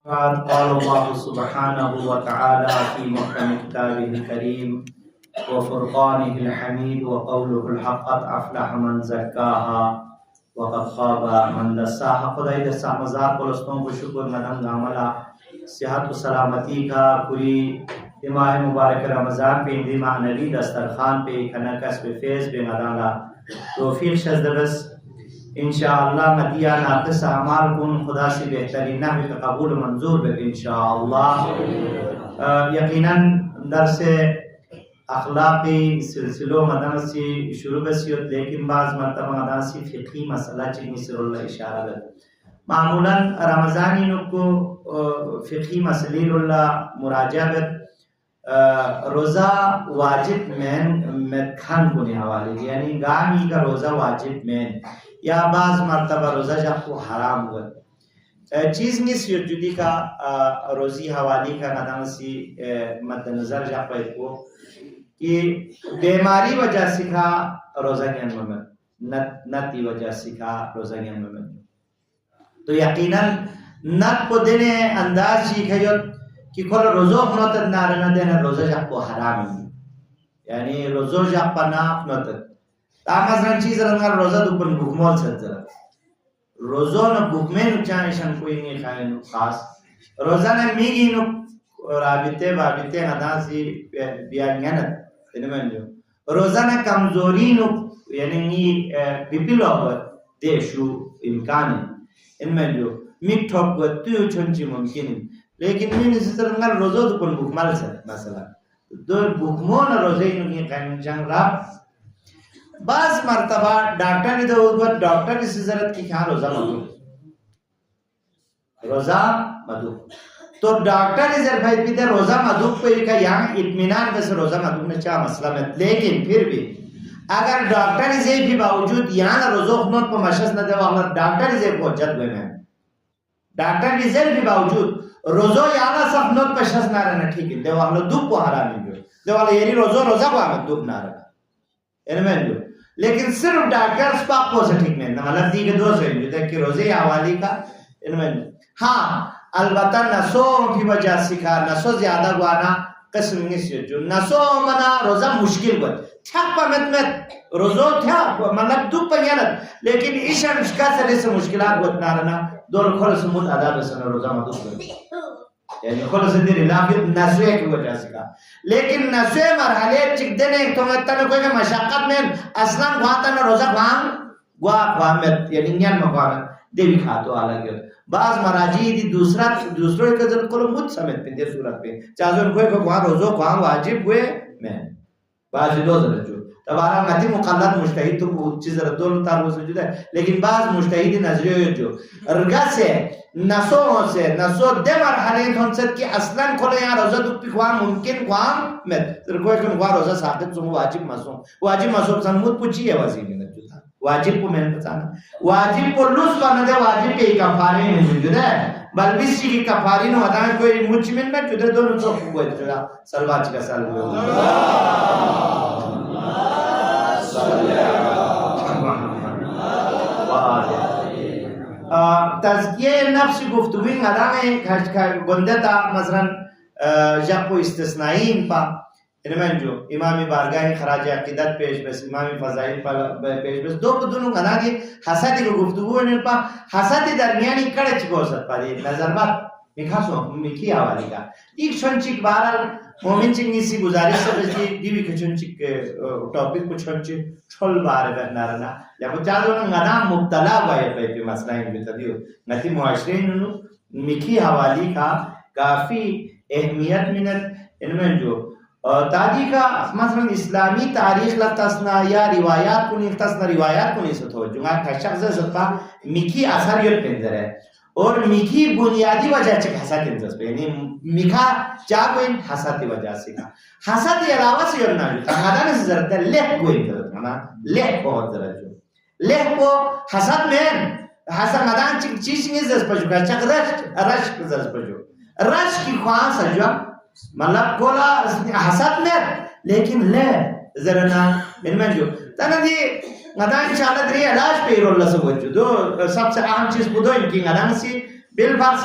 قال الله سبحانه وتعالى في محكم كتابه الكريم وفرقانه الحميد وقوله الحق قد أفلح من زكاها وقد خاب من دساها. خدای د سامزار پرستوں کو شکر منم عملا صحت و سلامتی کا پوری ماہ مبارک رمضان پہ اندی معنوی دسترخوان پہ کنکس پہ فیض پہ مدانا توفیق شزدرس انشاءاللہ مدیہ ناقص اعمال کن خدا سے بہترین نحوی کا قبول منظور بے انشاءاللہ. یقیناً درس اخلاقی سلسلوں مدن سی شروع بسیت لیکن بعض مرتبہ مدن سی فقہی مسئلہ چنی سر اللہ اشارہ ہے. معمولاً رمضانی نکو فقہی مسئلہ اللہ مراجعہ بد روزہ واجب میں کھن کو حوالے یعنی گامی کا روزہ واجب میں یا بعض مرتبہ روزہ جب کو حرام ہوا چیز نیس یجودی کا روزی حوالی کا ندم سی مد نظر جب کو کہ بیماری وجہ سکھا روزہ گیان ممن نتی وجہ سکھا روزہ گیان ممن تو یقیناً نت کو دینے انداز سیکھا کہ کل روزو خنوتت نارنا دینا روزہ جب کو حرام ہے یعنی روزو جب پا ناف نوتت مثلا چیز رنگا روزہ دو پن بکمول ست ذرا روزو نا بکمین چانشن کوئی نہیں خواہی نو خاص روزہ نا میگی نو رابطے بابطے ندان سی بیانگنت انمان جو روزہ نا کمزوری نو یعنی بیپیلو آباد دیشو امکانی انمان جو میک ٹھوک گوت تیو چونچی ممکن لیکن میں نے رنگا روزو دو پن بکمال ست مثلا دو بکمون روزے نو کی قائم جنگ راب بعض مرتبہ ڈاکٹر نے تو ڈاکٹر کی ضرورت کی کیا روزہ مدو تو ڈاکٹر نے ضرورت بھائی پیتے روزہ مدو پہ کہا یہاں اطمینان میں سے روزہ مدو میں چاہ مسئلہ میں لیکن پھر بھی اگر ڈاکٹر نے سے بھی باوجود یہاں روزہ خنوت پر مشخص نہ دے وہاں ڈاکٹر نے سے پہنچت ہوئے میں ڈاکٹر نے سے بھی باوجود روزہ یہاں سب خنوت پر شخص نہ رہنا ٹھیک ہے دے وہاں دو کو حرامی جو دے وہاں یعنی روزہ کو آمد دو نہ رہنا انہیں جو لیکن صرف ڈاکٹر سپاک کو سے ٹھیک میں مطلب دی کہ دو سے جو کہ روزے حوالی کا انہیں ہاں البتہ نسو کی وجہ سکھا نسو زیادہ گوانا قسم نہیں سے جو نسو منا روزہ مشکل گوا تھک پا مت روزو تھا مطلب دو پنیانت لیکن ایشا مشکل سے سے مشکلات گوت نارنا دور کھول سے مد ادا بسنا روزہ مدو گوا یعنی کھول سے دیر لابد نسوے کی وجہ سکھا لیکن نسوے مرحلے چک دینے ایک تو مطلب کوئی کہ مشاقت میں اصلا گواتا نا روزہ گوامت یعنی نیان مقامت دیوی کھاتو آلہ گیا بعض مراجی دی دوسروں ایک ذرا کلو مجھ سمیت پہ دیر صورت پہ چاہزو ان کوئی کہ وہاں روزو وہاں واجب ہوئے میں بعض دو ذرا جو تبارا متی مقلد مجتہید تو کچھ ذرا دو تار وہ سجود ہے لیکن بعض مجتہید نظری ہوئے جو رگا سے نسو دے مرحلے ہم سد کہ اصلا کھولے یہاں روزہ دو پی خوان ممکن خوان میں ذرا کوئی کہ وہاں روزہ ساقت سمو واجب مسوں سمود پوچھی ہے وزیر میں جو تھا واجب کو میں نے بتانا واجب کو لوس کرنا دے واجب کے کفارے میں موجود ہے بل بیسی کی کفاری نو بتانا کوئی مجھ میں نہ چودے دونوں تو ہوئے جو سلواچ کا سال ہوئے تزکیہ نفس گفتگوی مدام گندہ تا مثلا جب کو استثنائین پا انہیں جو امام بارگاہ خراج عقیدت پیش بس امام فضائل پیش بس دو بدونوں گنا دی حسد کو گفتگو انہیں پا حسد درمیانی کڑے چکو سکتا پا دی نظر بات مکھاسو مکی آوالی کا ایک چھنچک بارال مومن چک نیسی گزارش سے بجلی دیوی که چھنچک ٹاپک کو چھنچک چھل بارے بہنا رہنا لیکن چاہتا ہوں گنا مبتلا بائی پہ مسئلہ ہی بیتا دیو نتی معاشرے انہوں مکی حوالی کا کافی اہمیت منت انہیں جو تاجی کا مثلا اسلامی تاریخ لفتسنا یا روایات کو نہیں روایات کو نہیں ستھو جو کہ شخص زدپا مکی اثر یل پینزر ہے اور مکی بنیادی وجہ چک حسد انزس پہ یعنی مکھا چاہ کوئی حسد وجہ سے کا حسد علاوہ سے یلنا جو تنگادہ نے ضرورت ہے لہ کوئی انزرت منا لہ بہت ضرورت جو لہ کو حسد میں حسد مدان چک چیز نہیں زرس پر جو کہ چک رشک زرس پر جو رشک کی خواہاں سجوہ مطلب کولا حسد میں لیکن لہ ذرنا من من جو تنہ دی غدان انشاءاللہ دری علاج پہ اللہ سے وجہ دو سب سے اہم چیز بدو ان کی غدان سی بالفرض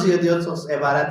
siyo diyo sos ibarat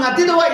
ngati do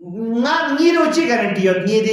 ni roci garanti yo ni de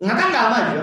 ngada ngama jo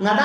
ngada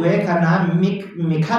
gue kana mikha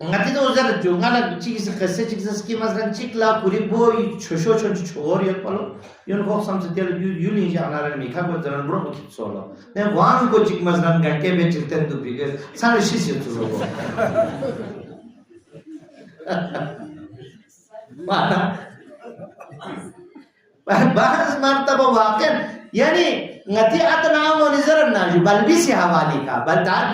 ngati do ujar jo ngala chis kasse chis ki masalan chikla puri boy chosho chor ye palo yon ko samse tel yu ni jana ran mikha ko jaran bro ko solo ne wan ko chik masalan ganke be chilten du bige sare shis ye tu logo mana bahas martaba waqi yani ngati atna mo nizar na ju balbi se hawali ka balda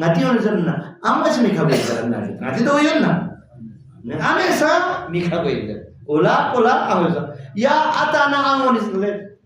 ngati on zanna amas mi khabe zanna ngati do yonna amesa mi khabe ola pola amesa ya atana amon isle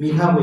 mi khabe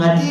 ngati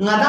ngada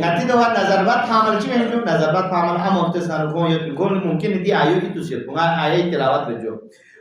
ngati do nazarbat hamal chi men jo nazarbat hamal am ofte sar ko yo ko mungkin di ayo itu sih ko ayat tilawat bejo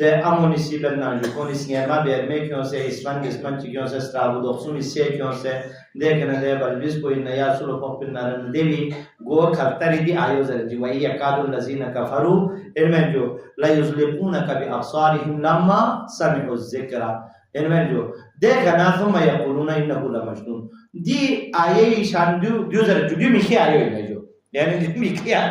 de amoni sibel na ju koni sinema ber me kyon se isman kyon se strabu doksum isse kyon se de kana de balbis ko in ya sulo popin na devi go khattari di ayo zar ji wai yakadul lazina kafaru irmen jo la yuzliquna ka bi absarihim lamma sami'u zikra irmen jo de kana thumma yaquluna innahu la majnun di aye shandu jo zar ju mi ki ayo ne jo yani